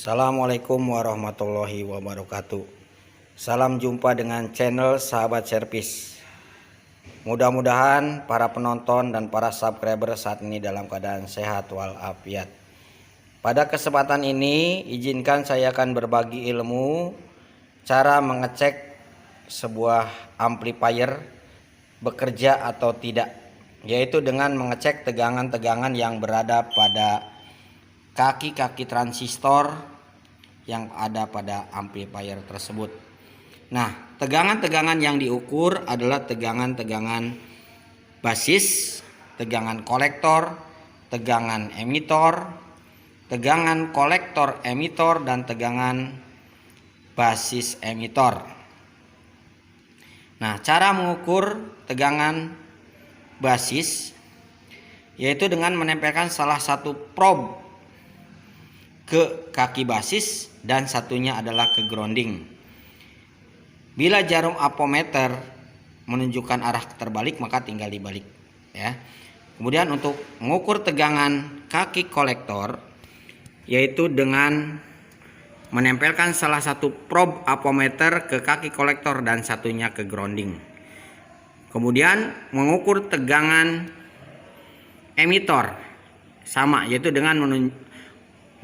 Assalamualaikum warahmatullahi wabarakatuh. Salam jumpa dengan channel Sahabat Servis. Mudah-mudahan para penonton dan para subscriber saat ini dalam keadaan sehat walafiat. Pada kesempatan ini izinkan saya akan berbagi ilmu cara mengecek sebuah amplifier bekerja atau tidak, yaitu dengan mengecek tegangan-tegangan yang berada pada kaki-kaki transistor yang ada pada amplifier tersebut. Nah, tegangan-tegangan yang diukur adalah tegangan-tegangan basis, tegangan kolektor, tegangan emitor, tegangan kolektor emitor, dan tegangan basis emitor. Nah, cara mengukur tegangan basis yaitu dengan menempelkan salah satu probe ke kaki basis dan satunya adalah ke grounding. Bila jarum ampometer menunjukkan arah terbalik maka tinggal dibalik ya. Kemudian untuk mengukur tegangan kaki kolektor yaitu dengan menempelkan salah satu probe ampometer ke kaki kolektor dan satunya ke grounding. Kemudian mengukur tegangan emitor sama, yaitu dengan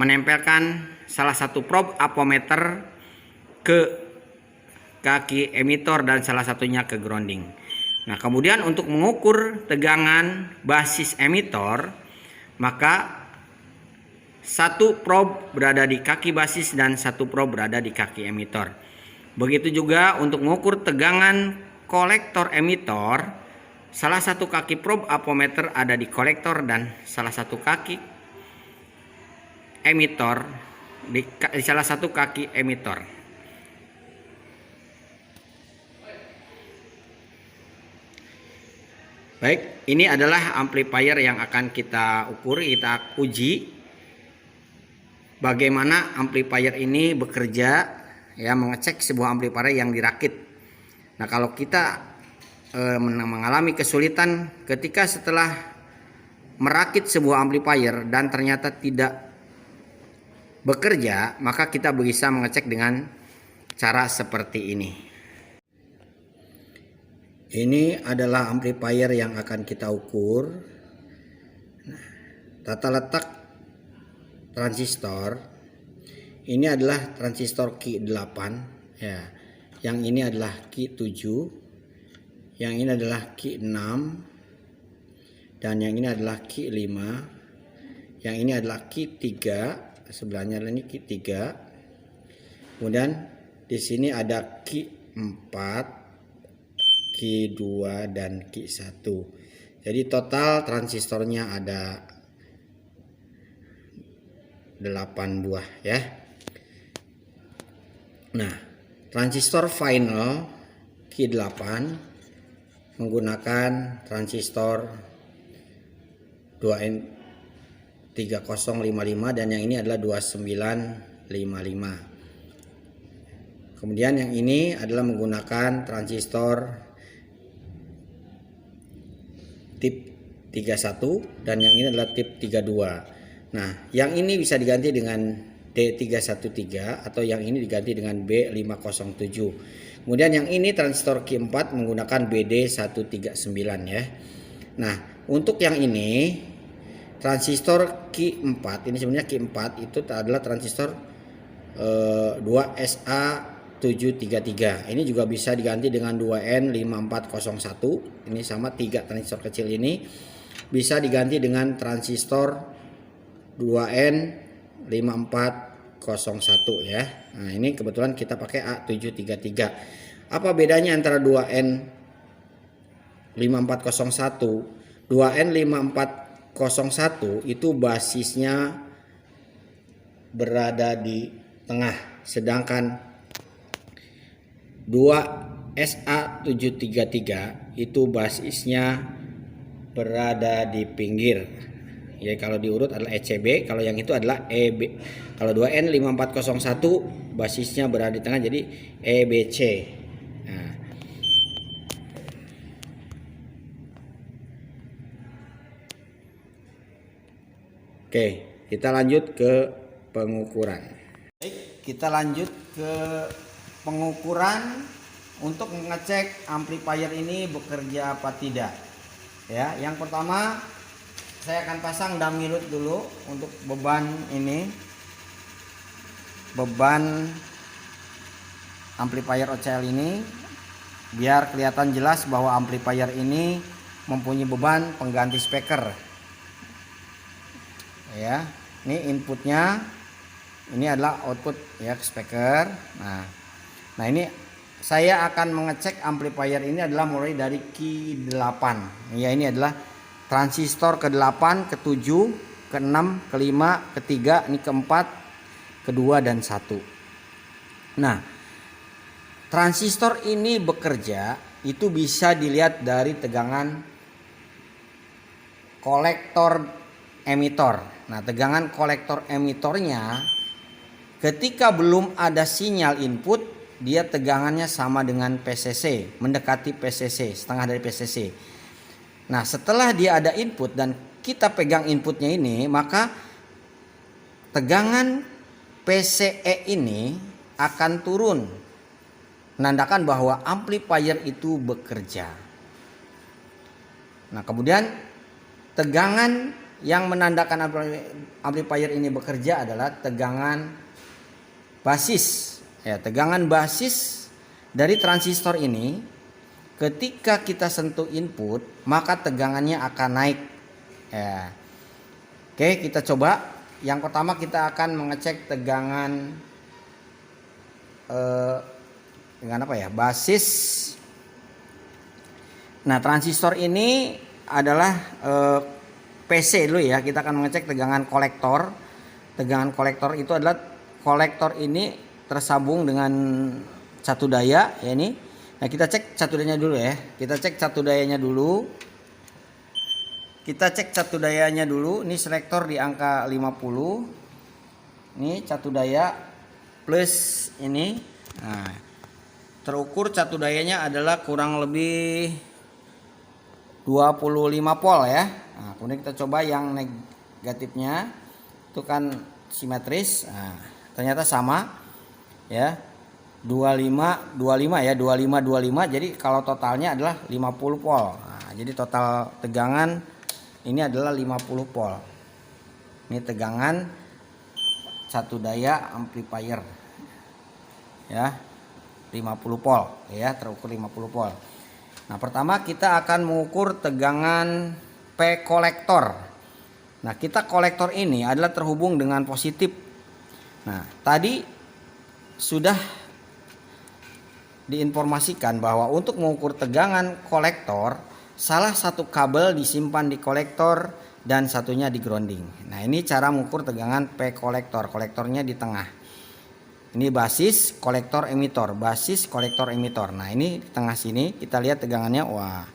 menempelkan salah satu probe ampometer ke kaki emitor dan salah satunya ke grounding. Nah, kemudian untuk mengukur tegangan basis emitor maka satu probe berada di kaki basis dan satu probe berada di kaki emitor. Begitu juga untuk mengukur tegangan kolektor emitor, salah satu kaki probe ampometer ada di kolektor dan salah satu kaki emitor di salah satu kaki emitor. Baik, ini adalah amplifier yang akan kita ukur, kita uji bagaimana amplifier ini bekerja ya, mengecek sebuah amplifier yang dirakit. Nah, kalau kita mengalami kesulitan ketika setelah merakit sebuah amplifier dan ternyata tidak bekerja, maka kita bisa mengecek dengan cara seperti ini. Ini adalah amplifier yang akan kita ukur. Nah, tata letak transistor ini adalah transistor Q8 ya. Yang ini adalah Q7, yang ini adalah Q6, dan yang ini adalah Q5, yang ini adalah Q3. Sebelahnya ini Q3. Kemudian di sini ada Q4, Q2 dan Q1. Jadi total transistornya ada 8 buah ya. Nah, transistor final Q8 menggunakan transistor 2N3055 dan yang ini adalah 2955. Kemudian yang ini adalah menggunakan transistor tip 31 dan yang ini adalah tip 32. Nah, yang ini bisa diganti dengan D313 atau yang ini diganti dengan B507. Kemudian yang ini transistor Q4 menggunakan BD139 ya. Nah, untuk yang ini transistor Q4 ini sebenarnya Q4 itu adalah transistor 2SA733. Ini juga bisa diganti dengan 2N5401. Ini sama 3 transistor kecil ini bisa diganti dengan transistor 2N5401 ya. Nah, ini kebetulan kita pakai A733. Apa bedanya antara 2N5401? 2N5401 itu basisnya berada di tengah, sedangkan 2SA733 itu basisnya berada di pinggir. Ya, kalau diurut adalah ECB, kalau yang itu adalah EB. Kalau 2N5401 basisnya berada di tengah jadi EBC. Nah. Oke, kita lanjut ke pengukuran. kita lanjut ke pengukuran untuk mengecek amplifier ini bekerja apa tidak. Ya, yang pertama saya akan pasang dummy load dulu untuk beban ini. Beban amplifier OCL ini biar kelihatan jelas bahwa amplifier ini mempunyai beban pengganti speaker. Ya, ini inputnya, ini adalah output ya speaker. Nah ini saya akan mengecek amplifier ini adalah mulai dari Q8. Ya, ini adalah transistor ke-8, ke-7, ke-6, ke-5, ke-3, ini ke-4, ke-2 dan 1. Nah, transistor ini bekerja itu bisa dilihat dari tegangan kolektor emitor. Nah, tegangan kolektor emitornya ketika belum ada sinyal input, dia tegangannya sama dengan PCC, mendekati PCC, setengah dari PCC. Nah, setelah dia ada input dan kita pegang inputnya ini, maka tegangan PCE ini akan turun, menandakan bahwa amplifier itu bekerja. Nah, kemudian tegangan yang menandakan amplifier ini bekerja adalah tegangan basis. Ya, tegangan basis dari transistor ini ketika kita sentuh input, maka tegangannya akan naik. Ya. Oke, kita coba. Yang pertama kita akan mengecek tegangan dengan apa ya, basis. Nah, transistor ini adalah PC dulu ya. Kita akan mengecek tegangan kolektor. Tegangan kolektor itu adalah kolektor ini tersambung dengan catu daya ya ini. Nah, kita cek catu dayanya dulu ya. Kita cek catu dayanya dulu. Kita cek catu dayanya dulu. Ini selektor di angka 50. Ini catu daya plus ini. Nah, terukur catu dayanya adalah kurang lebih 25 volt ya. Nah, kemudian kita coba yang negatifnya, itu kan simetris. Nah, ternyata sama ya, 25 ya, 25. Jadi kalau totalnya adalah 50 volt. Nah, jadi total tegangan ini adalah 50 volt. Ini tegangan catu daya amplifier ya, 50 volt ya, terukur 50 volt. Nah, pertama kita akan mengukur tegangan P kolektor. Nah, kita kolektor ini adalah terhubung dengan positif. Nah, tadi sudah diinformasikan bahwa untuk mengukur tegangan kolektor, salah satu kabel disimpan di kolektor dan satunya di grounding. Nah, ini cara mengukur tegangan P kolektor. Kolektornya di tengah. Ini basis, kolektor, emitor, basis, kolektor, emitor. Nah, ini di tengah sini kita lihat tegangannya. Wah.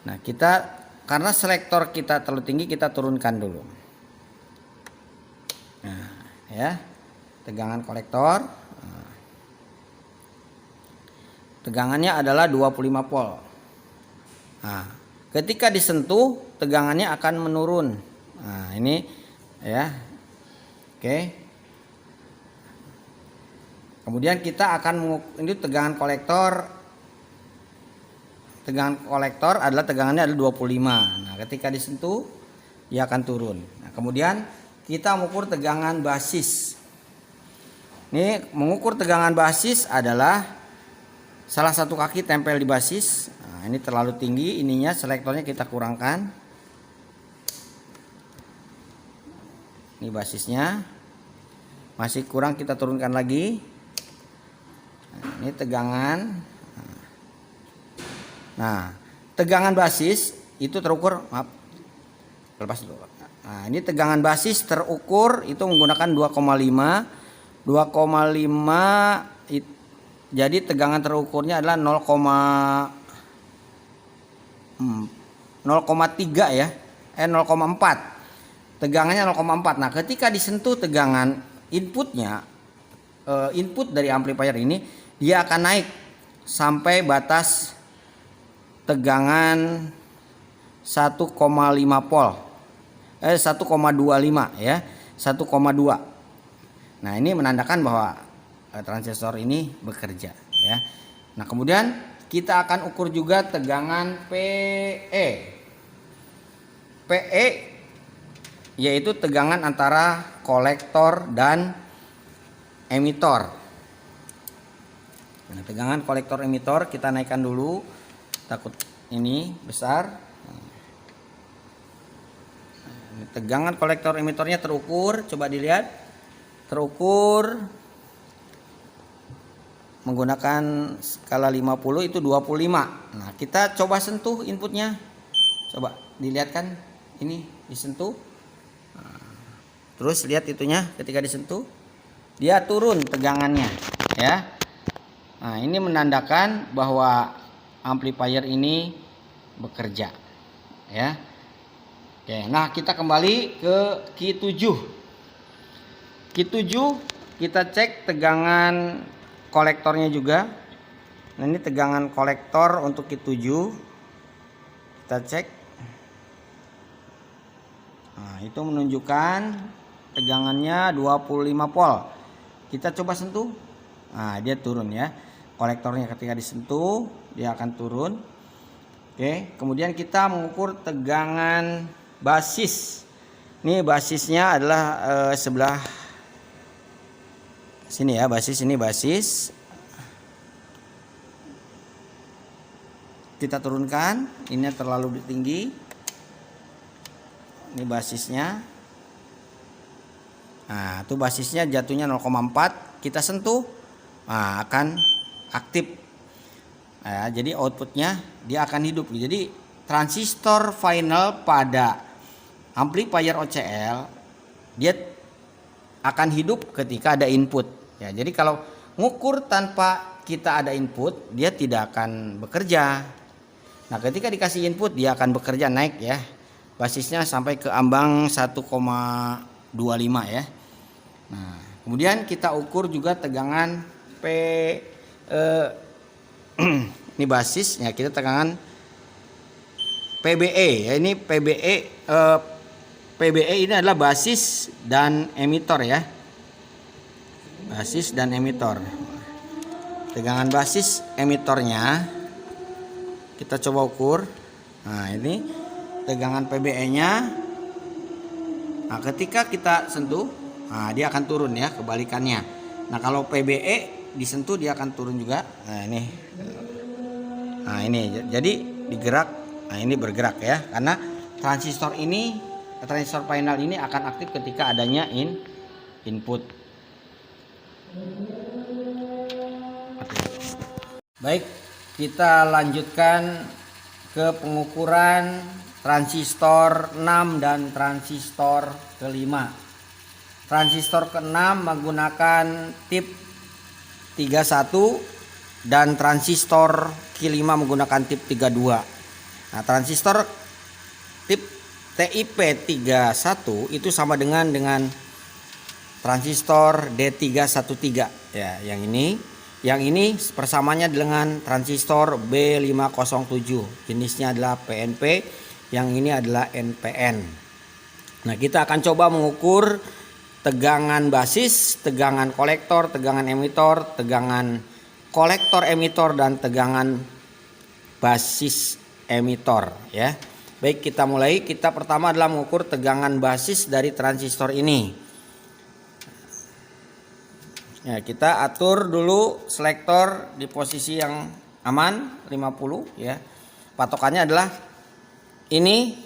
Nah, kita karena selektor kita terlalu tinggi, kita turunkan dulu. Nah, ya. Tegangan kolektor. Nah, tegangannya adalah 25 volt. Nah, ketika disentuh tegangannya akan menurun. Nah, ini ya. Oke. Kemudian kita akan ini tegangan kolektor. Tegangan kolektor adalah tegangannya adalah 25. Nah, ketika disentuh dia akan turun. Nah, kemudian kita mengukur tegangan basis. Ini mengukur tegangan basis adalah salah satu kaki tempel di basis. Nah, ini terlalu tinggi, ininya selektornya kita kurangkan. Ini basisnya. Masih kurang, kita turunkan lagi. Nah, ini tegangan. Nah, tegangan basis itu terukur, maaf, lepas dulu. Nah, ini tegangan basis terukur itu menggunakan 2,5. Jadi tegangan terukurnya adalah 0,3 ya. 0,4. Tegangannya 0,4. Nah, ketika disentuh tegangan inputnya, input dari amplifier ini, dia akan naik sampai batas tegangan 1,5 volt. 1,25 ya, 1,2. Nah, ini menandakan bahwa transistor ini bekerja ya. Nah, kemudian kita akan ukur juga tegangan PE. PE yaitu tegangan antara kolektor dan emitor. Nah, tegangan kolektor emitor kita naikkan dulu, takut ini besar. Tegangan kolektor emitornya terukur, coba dilihat, terukur menggunakan skala 50 itu 25. Nah, kita coba sentuh inputnya, coba dilihat kan, ini disentuh. Nah, terus lihat itunya, ketika disentuh dia turun tegangannya ya. Nah, ini menandakan bahwa amplifier ini bekerja ya. Oke, nah kita kembali ke Q7. Q7 kita cek tegangan kolektornya juga. Nah, ini tegangan kolektor untuk Q7. Kita cek. Nah, itu menunjukkan tegangannya 25 volt. Kita coba sentuh. Nah, dia turun ya. Kolektornya ketika disentuh, dia akan turun. Oke, kemudian kita mengukur tegangan basis. Ini basisnya adalah sebelah sini ya, basis ini basis. Kita turunkan, ini terlalu tinggi. Ini basisnya. Nah, itu basisnya jatuhnya 0,4. Kita sentuh, nah, akan aktif. Nah, jadi outputnya dia akan hidup. Jadi transistor final pada amplifier OCL dia akan hidup ketika ada input ya. Jadi kalau ngukur tanpa kita ada input, dia tidak akan bekerja. Nah, ketika dikasih input, dia akan bekerja, naik ya. Basisnya sampai ke ambang 1,25 ya. Nah, kemudian kita ukur juga tegangan ini basisnya, kita tegangan PBE ya. Ini PBE ini adalah basis dan emitor ya. Basis dan emitor. Tegangan basis emitornya kita coba ukur. Nah, ini tegangan PBE-nya. Nah, ketika kita sentuh, nah, dia akan turun ya, kebalikannya. Nah, kalau PBE disentuh dia akan turun juga. Nah, ini. Nah, ini jadi digerak. Nah, ini bergerak ya, karena transistor final ini akan aktif ketika adanya input. Baik, kita lanjutkan ke pengukuran transistor 6 dan transistor ke-5. Transistor ke-6 menggunakan tip 31 dan transistor Q5 menggunakan tip 32. Nah, transistor tip TIP 31 itu sama dengan transistor D313 ya. Yang ini persamanya dengan transistor B507. Jenisnya adalah PNP, yang ini adalah NPN. Nah, kita akan coba mengukur tegangan basis, tegangan kolektor, tegangan emitor, tegangan kolektor emitor, dan tegangan basis emitor ya. Baik, kita mulai. Kita pertama adalah mengukur tegangan basis dari transistor ini. Ya, kita atur dulu selektor di posisi yang aman 50 ya. Patokannya adalah ini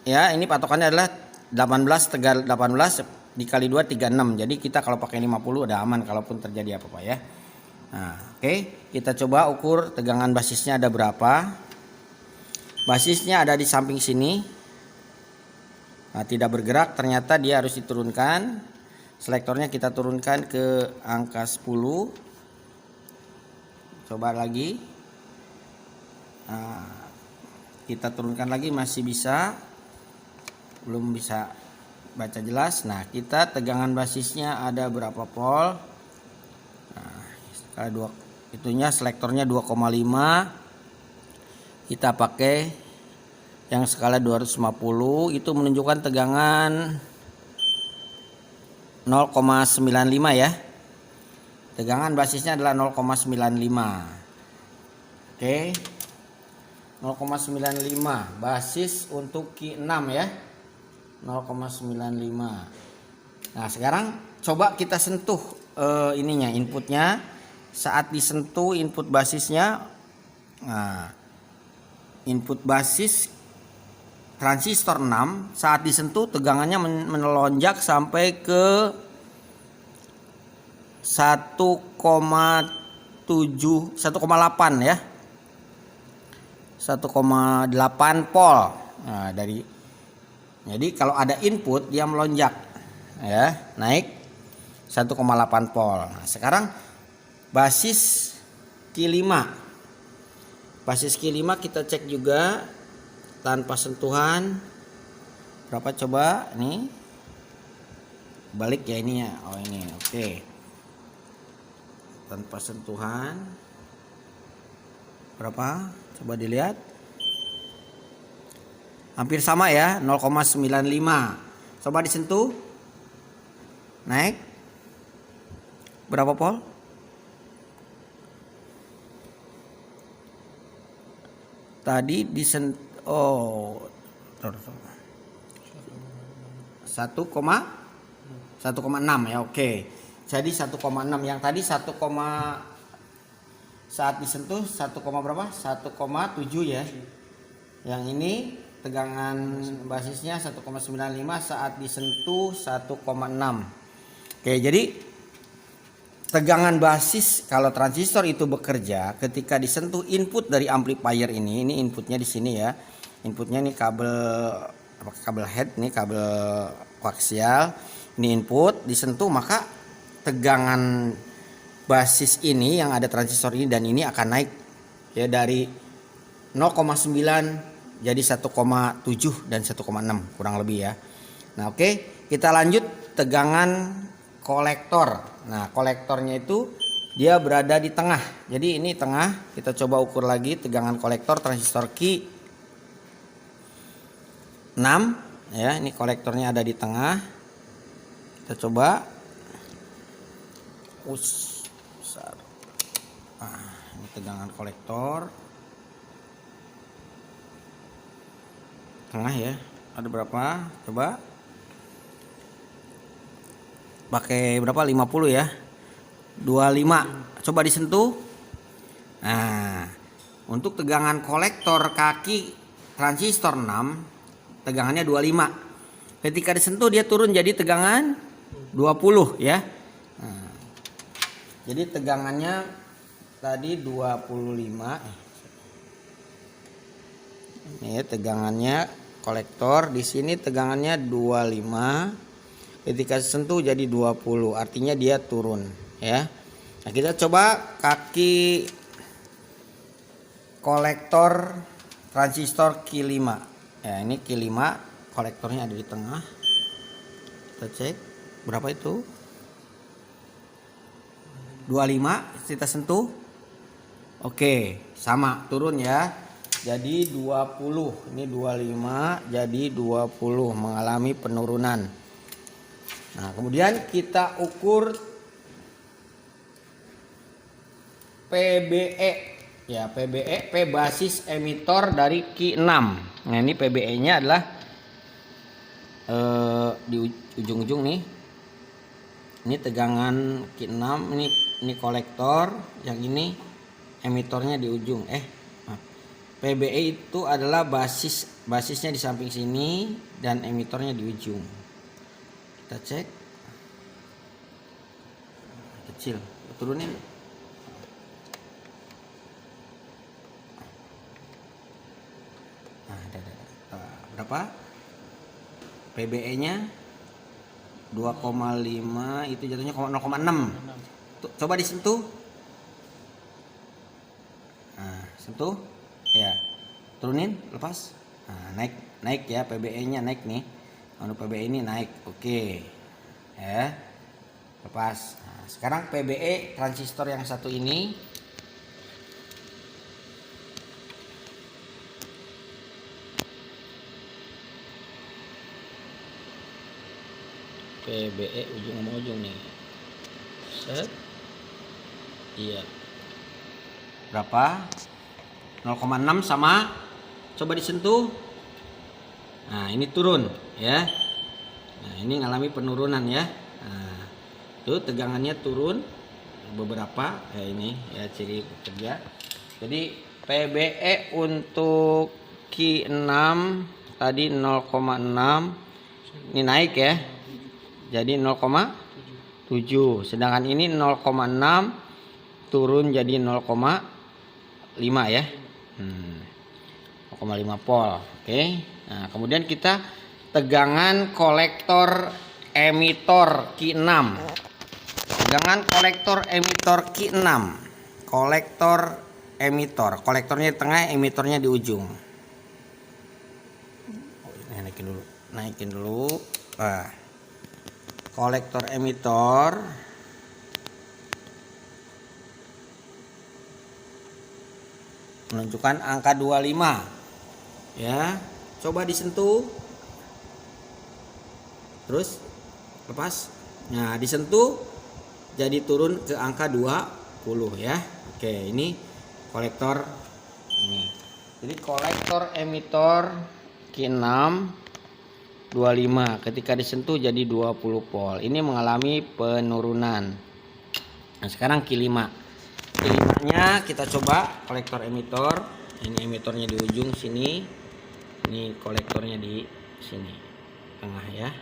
ya, ini patokannya adalah 18 dikali 2 36. Jadi kita kalau pakai 50 udah aman kalaupun terjadi apa-apa ya. Nah, oke, kita coba ukur tegangan basisnya ada berapa. Basisnya ada di samping sini. Nah, tidak bergerak, ternyata dia harus diturunkan. Selektornya kita turunkan ke angka 10. Coba lagi. Nah, kita turunkan lagi, masih bisa. Belum bisa baca jelas. Nah, kita tegangan basisnya ada berapa volt. Nah, skala 2 itunya selektornya 2,5. Kita pakai yang skala 250, itu menunjukkan tegangan 0,95 ya. Tegangan basisnya adalah 0,95. Oke. 0,95 basis untuk Ki6 ya. 0,95. Nah, sekarang coba kita sentuh ininya, inputnya. Saat disentuh input basisnya, nah, input basis transistor 6 saat disentuh tegangannya melonjak sampai ke 1,8 ya. 1,8 volt. Nah, jadi kalau ada input dia melonjak ya, naik 1,8 volt. Nah, sekarang basis Ki5. Basis Ki5 kita cek juga tanpa sentuhan. Berapa coba? Nih. Balik ya ini ya. Oh ini. Oke. Tanpa sentuhan. Berapa? Coba dilihat. Hampir sama ya, 0,95. Coba disentuh. Naik. Berapa volt? Tadi disentuh 1,6 ya. Oke. Jadi 1,6, yang tadi 1, saat disentuh 1, berapa? 1,7 ya. Yang ini tegangan basisnya 1,95, saat disentuh 1,6. Oke, jadi tegangan basis kalau transistor itu bekerja ketika disentuh input dari amplifier ini inputnya di sini ya. Inputnya ini kabel head, nih kabel koaksial. Ini input disentuh, maka tegangan basis ini yang ada transistor ini dan ini akan naik ya dari 0,9 jadi 1,7 dan 1,6 kurang lebih ya. Nah, oke, kita lanjut tegangan kolektor. Nah, kolektornya itu dia berada di tengah. Jadi ini tengah. Kita coba ukur lagi tegangan kolektor transistor Ki6 ya. Ini kolektornya ada di tengah. Kita coba ini tegangan kolektor tengah ya. Ada berapa? Coba pakai berapa? 50 ya. 25. Coba disentuh. Nah, untuk tegangan kolektor kaki transistor 6 tegangannya 25. Ketika disentuh dia turun jadi tegangan 20 ya. Nah, jadi tegangannya tadi 25. Ini tegangannya kolektor di sini tegangannya 25. Ketika sentuh jadi 20, artinya dia turun ya. Nah, kita coba kaki kolektor transistor Ki5. Ya, ini Ki5 kolektornya ada di tengah. Kita cek berapa itu? 25, kita sentuh. Oke, sama turun ya. Jadi 20. Ini 25 jadi 20 mengalami penurunan. Nah, kemudian kita ukur PBE ya, PBE, P basis emitor dari Ki6. Nah, ini PBE-nya adalah di ujung-ujung nih. Ini tegangan Ki6, ini kolektor, yang ini emitornya di ujung. PBE itu adalah basisnya di samping sini dan emitornya di ujung. Kita cek. Kecil, turunin. Nah, berapa? PBE-nya 2,5, itu jatuhnya 0,6. Coba disentuh. Nah, sentuh. Ya. Turunin, lepas. Nah, naik ya, PBE-nya naik nih. PBE ini naik. Oke. Ya. Lepas. Nah, sekarang PBE transistor yang satu ini PBE ujung sama ujung nih. Set. Iya. Berapa? 0,6 sama, coba disentuh. Nah, ini turun ya. Nah, ini ngalami penurunan ya. Nah, tuh tegangannya turun beberapa ya, ini ya ciri bekerja. Jadi PBE untuk Q6 tadi 0,6 ini naik ya. Jadi 0,7. Sedangkan ini 0,6 turun jadi 0,5 ya. 0,5 volt. Oke. Nah, kemudian kita tegangan kolektor emitor Q6. Tegangan kolektor emitor Q6. Kolektor emitor. Kolektornya di tengah, emitornya di ujung. Naikin dulu. Nah. Kolektor emitor menunjukkan angka 25. Ya, coba disentuh. Terus lepas. Nah, disentuh jadi turun ke angka 20 ya. Oke, ini kolektor ini. Jadi kolektor emitor Q6 25 ketika disentuh jadi 20 volt. Ini mengalami penurunan. Nah, sekarang Q5. Q5-nya kita coba kolektor emitor. Ini emitornya di ujung sini. Ini kolektornya di sini. Tengah ya.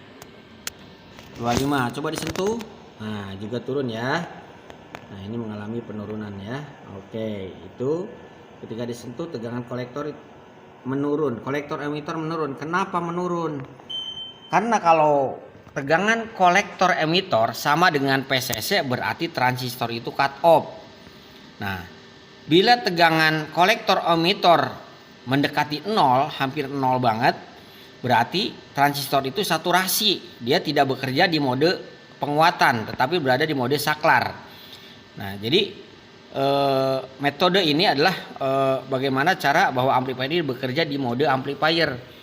25 coba disentuh. Nah, juga turun ya. Nah, ini mengalami penurunan ya. Oke, itu ketika disentuh tegangan kolektor menurun. Kolektor emitor menurun. Kenapa menurun? Karena kalau tegangan kolektor emitor sama dengan PCC berarti transistor itu cut off. Nah, bila tegangan kolektor emitor mendekati 0, hampir 0 banget, berarti transistor itu saturasi. Dia tidak bekerja di mode penguatan, tetapi berada di mode saklar. Nah, jadi metode ini adalah bagaimana cara bahwa amplifier ini bekerja di mode amplifier.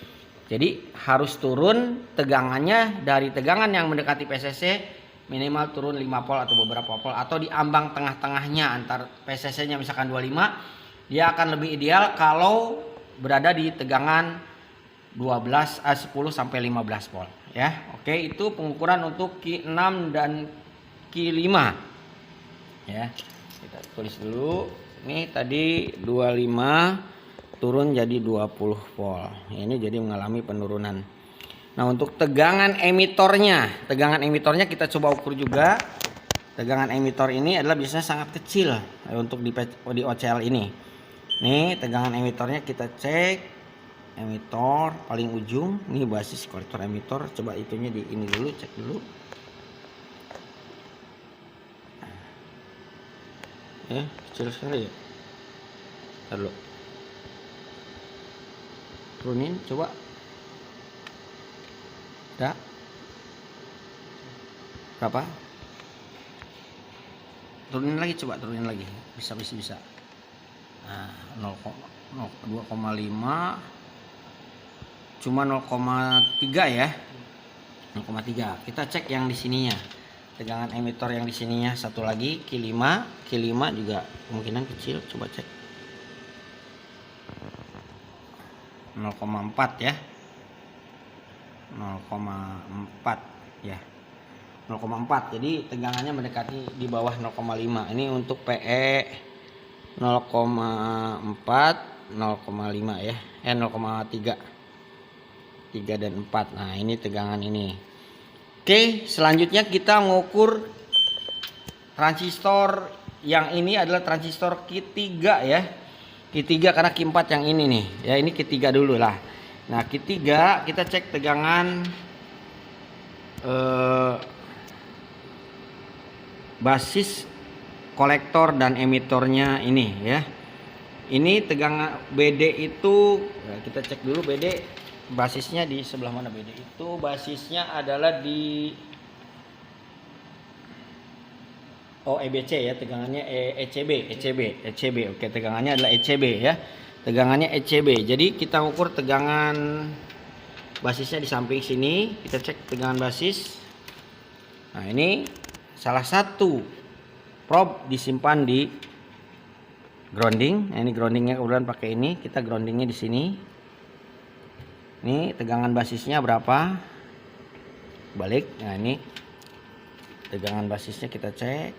Jadi harus turun tegangannya dari tegangan yang mendekati PCC minimal turun 5 volt atau beberapa volt, atau di ambang tengah-tengahnya antar PCC-nya misalkan 25, dia akan lebih ideal kalau berada di tegangan 10 sampai 15 volt ya. Oke, itu pengukuran untuk Q6 dan Q5 ya. Kita tulis dulu. Ini tadi 25 turun jadi 20 volt. Ini jadi mengalami penurunan. Nah, untuk tegangan emitornya kita coba ukur juga. Tegangan emitor ini adalah biasanya sangat kecil untuk di OCL ini. Nih, tegangan emitornya kita cek. Emitor paling ujung, ini basis kolektor emitor. Coba itunya di ini dulu, cek dulu. Ya, kecil sekali ya. Ntar dulu. Turunin coba. Udah. Berapa? Turunin lagi, coba turunin lagi. Bisa. Nah, 2,5 cuma 0,3 ya. 0,3. Kita cek yang di sininya. Tegangan emitor yang di sininya satu lagi Q5 juga kemungkinan kecil, coba cek. 0,4 ya. 0,4 ya. 0,4. Jadi tegangannya mendekati di bawah 0,5. Ini untuk PE 0,4, 0,5 ya. 0,3. 3 dan 4. Nah, ini tegangan ini. Oke, selanjutnya kita mengukur transistor yang ini adalah transistor Q3 ya. Q3 karena Q4 yang ini nih. Ya, ini Q3 dulu lah. Nah, Q3 kita cek tegangan basis kolektor dan emitornya ini ya. Ini tegangan BD itu kita cek dulu BD basisnya di sebelah mana. BD itu basisnya adalah di EBC ya, tegangannya ECB. Oke, tegangannya adalah ECB ya. Tegangannya ECB. Jadi kita ukur tegangan basisnya di samping sini. Kita cek tegangan basis. Nah, ini salah satu probe disimpan di grounding. Nah, ini groundingnya kebetulan pakai ini. Kita groundingnya di sini. Ini tegangan basisnya berapa? Balik. Nah, ini tegangan basisnya kita cek.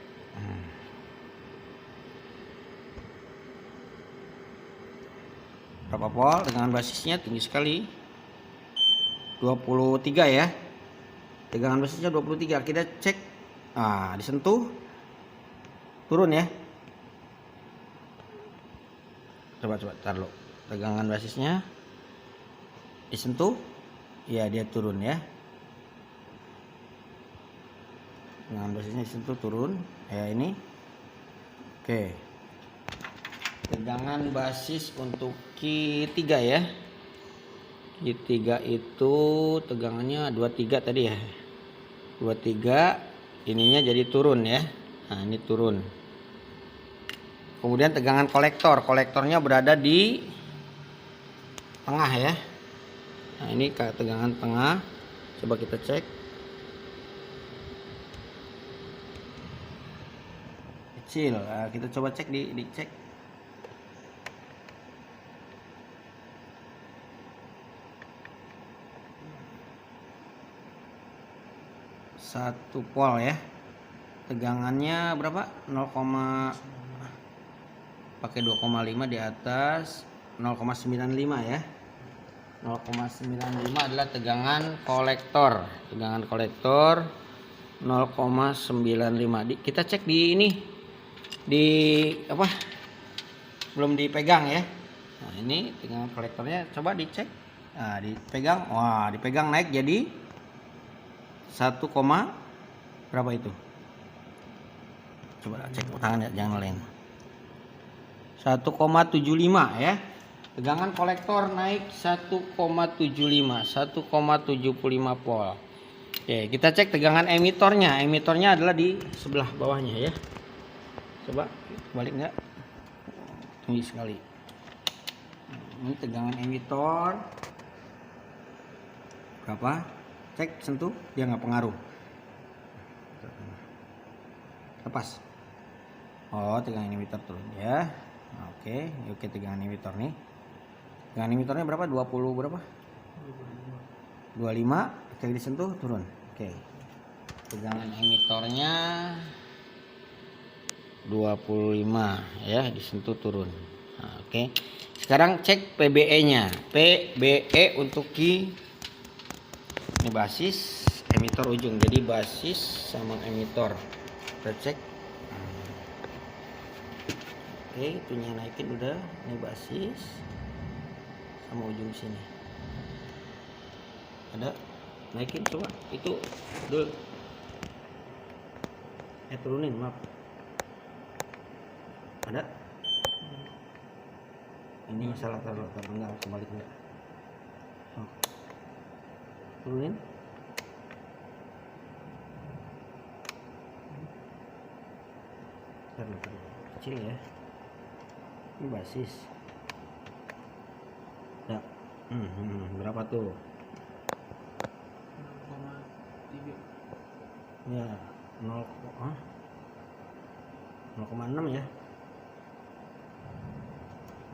Berapa volt? Tegangan basisnya tinggi sekali. 23 ya. Tegangan basisnya 23. Kita cek. Nah, disentuh. Turun ya. Coba taruh. Tegangan basisnya disentuh. Ya, dia turun ya. Tegangan basisnya disentuh, turun. Ya, ini. Oke. Tegangan basis untuk Q3 ya. Q3 itu tegangannya 23 tadi ya. 23, ininya jadi turun ya. Nah, ini turun. Kemudian tegangan kolektor. Kolektornya berada di tengah ya. Nah, ini tegangan tengah. Coba kita cek. Kecil. Nah, kita coba cek dicek. Satu volt ya. Tegangannya berapa? 0, pakai 2,5 di atas 0,95 ya. 0,95 adalah tegangan kolektor. Tegangan kolektor 0,95. Kita cek di ini. Di apa? Belum dipegang ya. Nah, ini tegangan kolektornya coba dicek. Nah, dipegang. Wah, dipegang naik jadi 1, berapa itu? Coba cek tangannya, jangan lain. 1,75 ya. Tegangan kolektor naik 1,75, 1,75 volt. Oke, kita cek tegangan emitornya. Emitornya adalah di sebelah bawahnya ya. Coba balik enggak? Tinggi sekali. Ini tegangan emitor. Berapa? Cek, sentuh, dia nggak pengaruh. Lepas. Oh, tegangan emitor turun ya. Oke, tegangan emitor nih. Tegangan emitornya berapa? 20 berapa? 25. Cek disentuh, turun. Oke. Tegangan emitornya 25 ya, disentuh turun. Nah, oke. Sekarang cek PBE-nya. PBE untuk ini basis, emitor ujung. Jadi basis sama emitor. Kita cek. Oke, itunya naikin udah. Ini basis sama ujung sini. Ada naikin coba. Itu dulu. Turunin, maaf. Ada? Ini salah taruh enggak kembali enggak. Oh. Turunin. Taruh kecil ya. Ini basis. Ya. Berapa tuh? 0,3. Ya, 0,6 ya.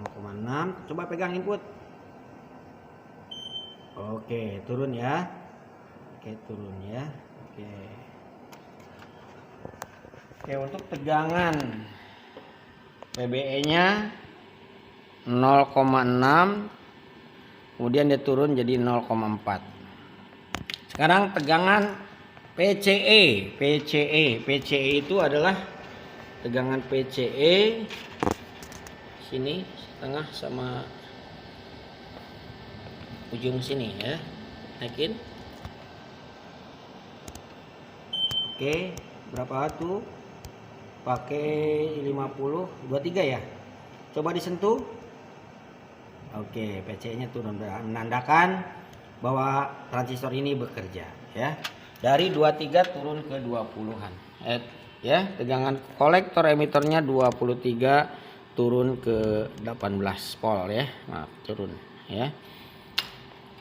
0,6. Coba pegang input. Oke, turun ya. Oke, turun ya. Oke, untuk tegangan PBE-nya 0,6. Kemudian dia turun jadi 0,4. Sekarang tegangan PCE. PCE itu adalah tegangan PCE sini setengah sama ujung sini ya. Naikin. Oke, berapa tuh? Pakai 50, 23 ya. Coba disentuh. Oke, PCE-nya turun, menandakan bahwa transistor ini bekerja ya. Dari 23 turun ke 20-an. Ya, tegangan kolektor emitornya 23 turun ke 18 volt ya. Maaf, turun ya.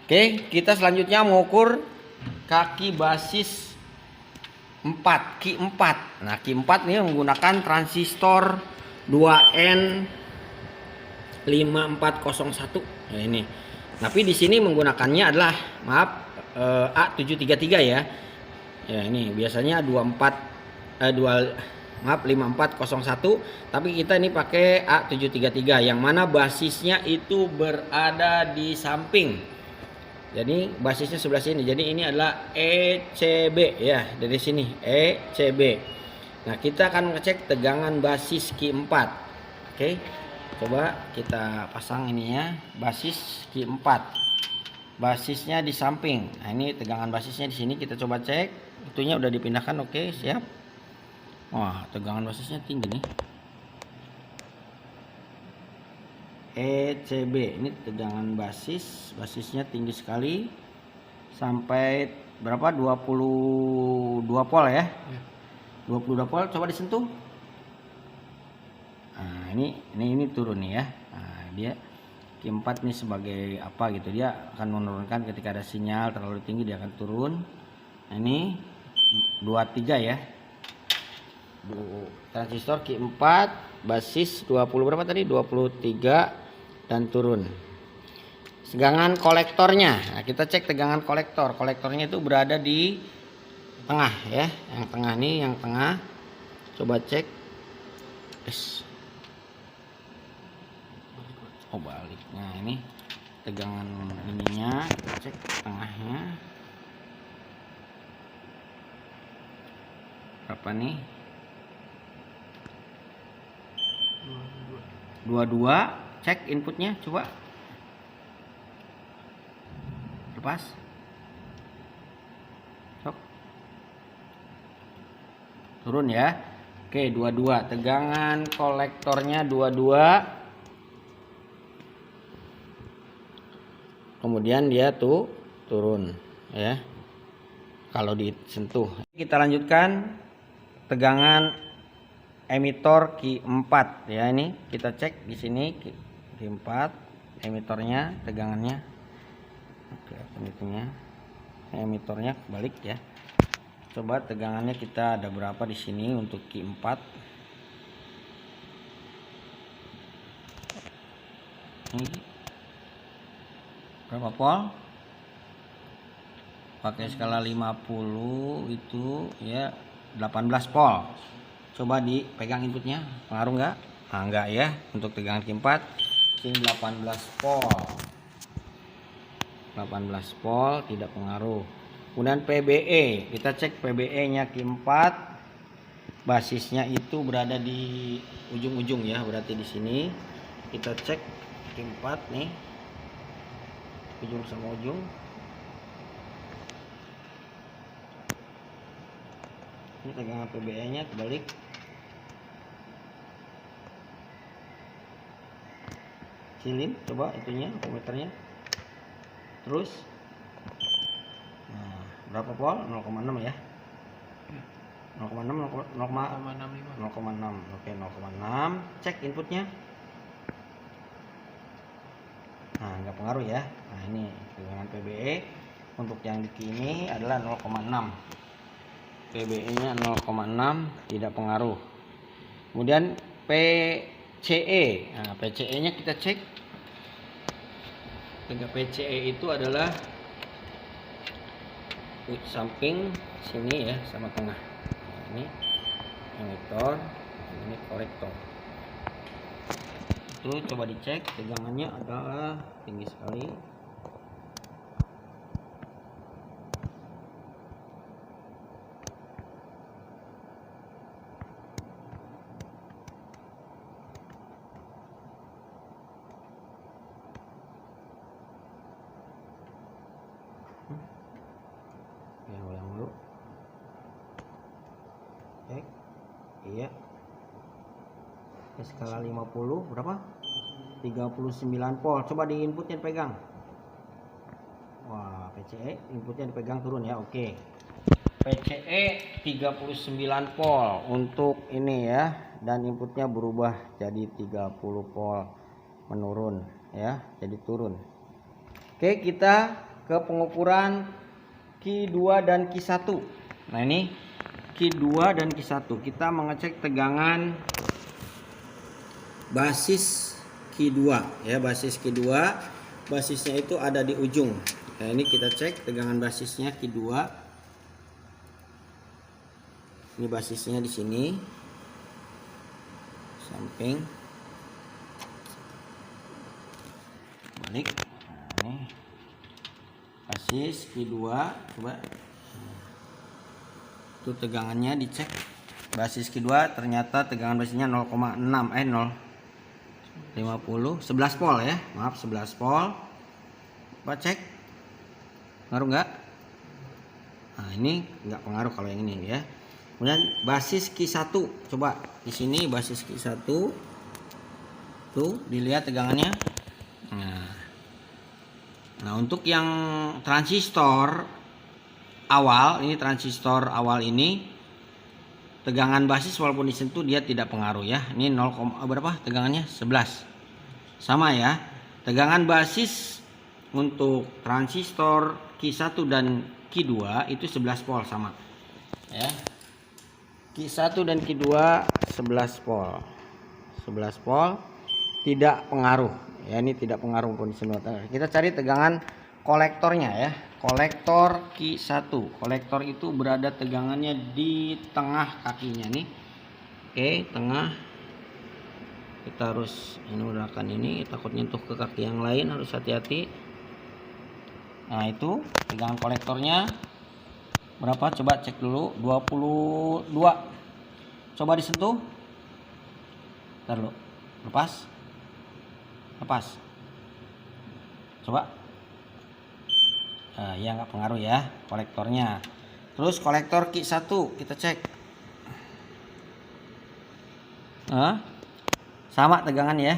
Oke, kita selanjutnya mengukur kaki basis 4, Ki 4. Nah, Ki 4 ini menggunakan transistor 2N 5401. Nah, ini. Tapi di sini menggunakannya adalah A733 ya. Ya, ini biasanya 5401, tapi kita ini pakai A733 yang mana basisnya itu berada di samping. Jadi basisnya sebelah sini. Jadi ini adalah ECB ya, dari sini ECB. Nah, kita akan ngecek tegangan basis Ki 4. Oke. Coba kita pasang ini ya, basis Ki 4. Basisnya di samping. Nah, ini tegangan basisnya di sini, kita coba cek. Itunya udah dipindahkan. Oke, siap. Wah, tegangan basisnya tinggi nih. ECB ini tegangan basisnya tinggi sekali sampai berapa, 22 volt ya. 22 volt, coba disentuh. Nah, ini turun nih ya. Nah, dia Ki 4 nih sebagai apa gitu, dia akan menurunkan ketika ada sinyal terlalu tinggi, dia akan turun. Nah, ini 23 ya. Transistor Ki 4 basis 20 berapa tadi, 23 dan turun. Tegangan kolektornya, nah, kita cek tegangan kolektornya itu berada di tengah ya, yang tengah nih, yang tengah. Coba cek. Oh, balik. Nah, ini tegangan ininya, kita cek tengahnya berapa nih, 22. Cek inputnya, coba lepas. Sok. Turun ya. Oke, 22. Tegangan kolektornya 22. Kemudian dia tuh turun ya. Kalau disentuh. Kita lanjutkan tegangan emitor Ki 4 ya, ini kita cek di sini Ki 4 emitornya, tegangannya. Oke, emitornya balik ya. Coba tegangannya kita ada berapa di sini untuk Ki 4. Ini berapa volt? Pakai skala 50 itu ya 18 volt. Coba dipegang inputnya, pengaruh nggak? Nah, enggak ya, untuk tegangan Ki 4 sini 18 volt. 18 volt tidak pengaruh. Kemudian PBE, kita cek PBE nya Ki 4. Basisnya itu berada di ujung-ujung ya, berarti di sini. Kita cek Ki 4 nih. Ujung sama ujung. Ini tegangan PBE nya kebalik. Silin, coba itunya, voltmeternya. Terus nah, berapa volt? 0,6 ya. 0,6 0,6. Oke, 0,6. Cek inputnya. Nah, nggak pengaruh ya. Nah, ini tegangan PBE untuk yang di sini adalah 0,6. PBE nya 0,6, tidak pengaruh. Kemudian PCE. Nah, PCE nya kita cek. Tegangan PCE itu adalah samping sini ya, sama tengah. Nah, ini emitor, ini kolektor. Itu coba dicek, tegangannya adalah tinggi sekali. Yang dulu. Cek. Iya. Skala 50 berapa? 39 volt. Coba di inputnya dipegang. Wah, PCE inputnya dipegang turun ya. Oke. PCE 39 volt untuk ini ya, dan inputnya berubah jadi 30 volt, menurun ya, jadi turun. Oke, kita ke pengukuran Ki 2 dan Ki 1. Nah, ini Q2 dan Q1. Kita mengecek tegangan basis Q2 ya, basis Q2. Basisnya itu ada di ujung. Nah, ini kita cek tegangan basisnya Q2. Ini basisnya di sini. Samping. Balik. Nah, ini basis Q2, coba. Itu tegangannya dicek. Basis Q2 ternyata tegangan basisnya 0,50 11 volt ya. Maaf, 11 volt. Coba cek. Pengaruh enggak? Nah, ini enggak pengaruh kalau yang ini ya. Kemudian basis Q1, coba di sini basis Q1. Tuh, dilihat tegangannya. Nah, untuk yang transistor awal, ini transistor awal ini tegangan basis walaupun disentuh dia tidak pengaruh ya. Ini 0, berapa tegangannya? 11. Sama ya. Tegangan basis untuk transistor Q1 dan Q2 itu 11 volt sama. Ya. Q1 dan Q2 11 volt. 11 volt tidak pengaruh. Ya, ini tidak pengaruh kondisi noter. Kita cari tegangan kolektornya ya. Kolektor Q1. Kolektor itu berada tegangannya di tengah kakinya nih. Oke, tengah. Kita harus menggunakan ini, takut nyentuh ke kaki yang lain, harus hati-hati. Nah, itu tegangan kolektornya berapa? Coba cek dulu. 22. Coba disentuh. Ntar dulu. Lepas. Coba. Ya nggak pengaruh ya kolektornya. Terus kolektor Q1 kita cek. Sama tegangan ya.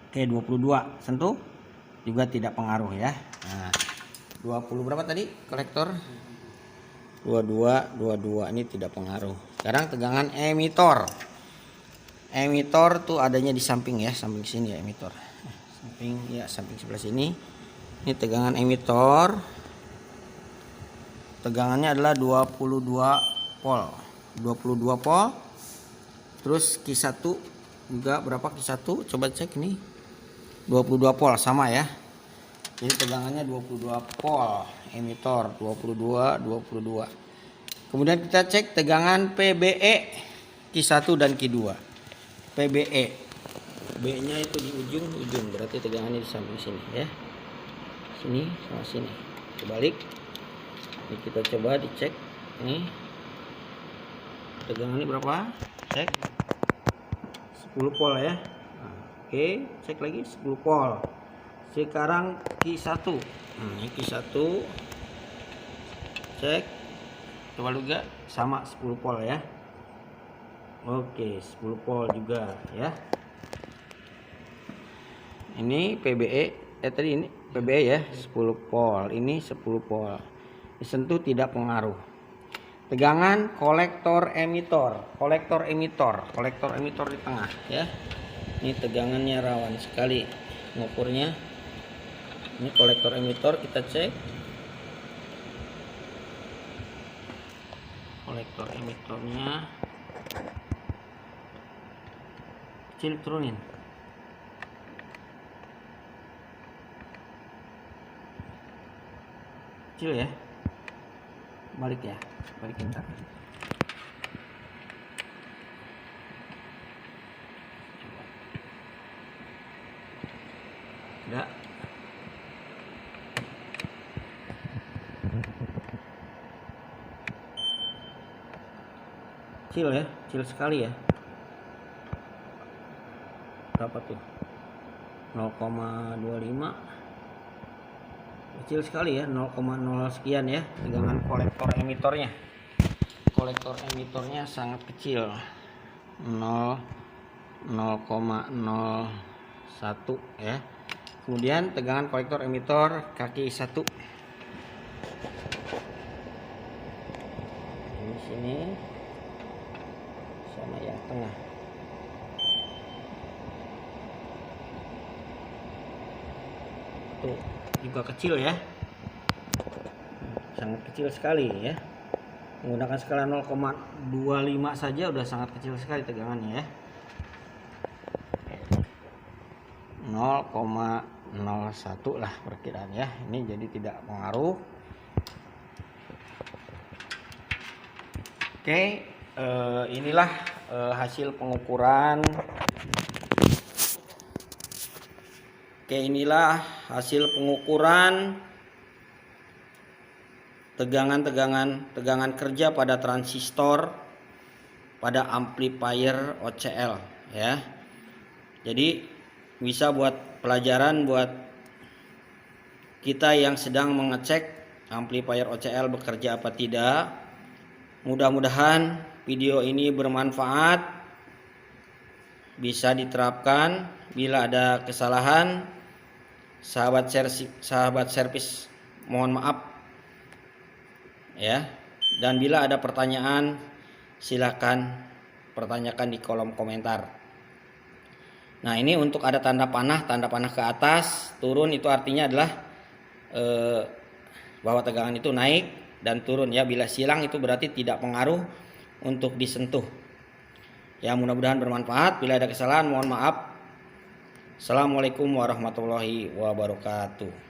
Oke, 22. Sentuh juga tidak pengaruh ya. Nah, 20 berapa tadi kolektor? 22 ini tidak pengaruh. Sekarang tegangan emitor. Emitor tuh adanya di samping ya, samping sini ya emitor. Samping ya, samping sebelah sini. Ini tegangan emitor. Tegangannya adalah 22 volt. 22 volt. Terus Q1 juga berapa Q1? Coba cek ini. 22 volt sama ya. Jadi tegangannya 22 volt. Emitor 22. Kemudian kita cek tegangan PBE Q1 dan Q2. PBE. B-nya itu di ujung, berarti tegangannya di samping sini ya. Sini sama sini. Kebalik. Ini kita coba dicek. Ini tegangannya berapa? Cek. 10 volt ya. Nah, oke, cek lagi 10 volt. Sekarang Q1. Ini Q1. Cek. Coba juga sama 10 volt ya. Oke, 10 volt juga ya. Ini PBE tadi ini PBE ya, 10 volt. Ini 10 volt. Disentuh tidak pengaruh. Tegangan kolektor emitor. Kolektor emitor di tengah ya. Ini tegangannya rawan sekali ngukurnya. Ini kolektor emitor kita cek. Kolektor emitornya kecil, turunin. Kecil ya. Balik ya. Balikin ntar. Udah. Kecil ya, kecil sekali ya. Berapa tuh? 0,25. Kecil sekali ya, 0,0 sekian ya tegangan kolektor emitornya. Kolektor emitornya sangat kecil. 0,01 ya. Kemudian tegangan kolektor emitor kaki 1. Ini sini sama yang tengah. Tuh juga kecil ya, sangat kecil sekali ya. Menggunakan skala 0,25 saja udah sangat kecil sekali tegangannya ya. 0,01 lah perkiraan ya. Ini jadi tidak pengaruh. Oke, inilah hasil pengukuran. Inilah hasil pengukuran tegangan kerja pada transistor pada amplifier OCL ya. Jadi bisa buat pelajaran buat kita yang sedang mengecek amplifier OCL bekerja apa tidak. Mudah-mudahan video ini bermanfaat, bisa diterapkan. Bila ada kesalahan, sahabat servis mohon maaf ya. Dan bila ada pertanyaan, silakan pertanyakan di kolom komentar. Nah, ini untuk ada tanda panah ke atas, turun, itu artinya adalah bahwa tegangan itu naik dan turun ya. Bila silang itu berarti tidak pengaruh untuk disentuh. Ya, mudah-mudahan bermanfaat. Bila ada kesalahan mohon maaf. Assalamualaikum warahmatullahi wabarakatuh.